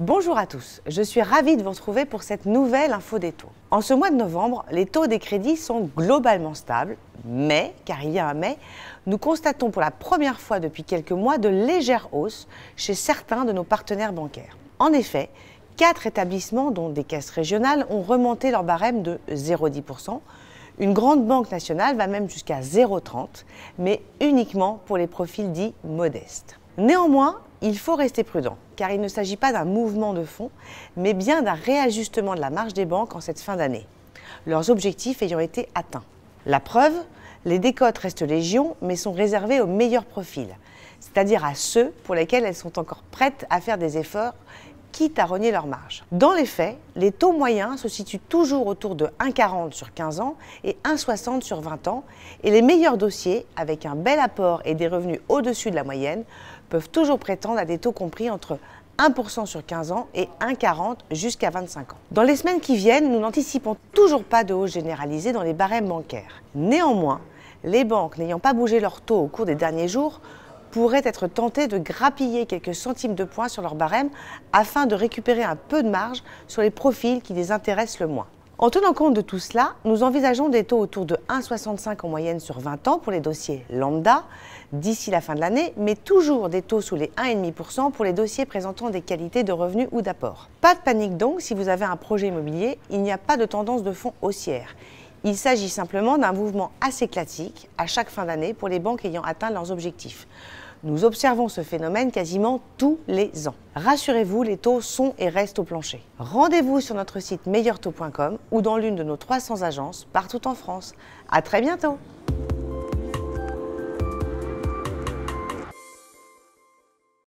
Bonjour à tous, je suis ravie de vous retrouver pour cette nouvelle info des taux. En ce mois de novembre, les taux des crédits sont globalement stables, mais, car il y a un mais, nous constatons pour la première fois depuis quelques mois de légères hausses chez certains de nos partenaires bancaires. En effet, 4 établissements, dont des caisses régionales, ont remonté leur barème de 0,10%. Une grande banque nationale va même jusqu'à 0,30%, mais uniquement pour les profils dits modestes. Néanmoins, il faut rester prudent, car il ne s'agit pas d'un mouvement de fond, mais bien d'un réajustement de la marge des banques en cette fin d'année, leurs objectifs ayant été atteints. La preuve, les décotes restent légion, mais sont réservées aux meilleurs profils, c'est-à-dire à ceux pour lesquels elles sont encore prêtes à faire des efforts, quitte à rogner leur marge. Dans les faits, les taux moyens se situent toujours autour de 1,40 sur 15 ans et 1,60 sur 20 ans, et les meilleurs dossiers, avec un bel apport et des revenus au-dessus de la moyenne, peuvent toujours prétendre à des taux compris entre 1% sur 15 ans et 1,40 jusqu'à 25 ans. Dans les semaines qui viennent, nous n'anticipons toujours pas de hausse généralisée dans les barèmes bancaires. Néanmoins, les banques n'ayant pas bougé leur taux au cours des derniers jours pourraient être tentées de grappiller quelques centimes de points sur leur barème afin de récupérer un peu de marge sur les profils qui les intéressent le moins. En tenant compte de tout cela, nous envisageons des taux autour de 1,65 en moyenne sur 20 ans pour les dossiers lambda d'ici la fin de l'année, mais toujours des taux sous les 1,5% pour les dossiers présentant des qualités de revenus ou d'apport. Pas de panique donc si vous avez un projet immobilier, il n'y a pas de tendance de fond haussière. Il s'agit simplement d'un mouvement assez classique à chaque fin d'année pour les banques ayant atteint leurs objectifs. Nous observons ce phénomène quasiment tous les ans. Rassurez-vous, les taux sont et restent au plancher. Rendez-vous sur notre site meilleurtaux.com ou dans l'une de nos 300 agences partout en France. À très bientôt!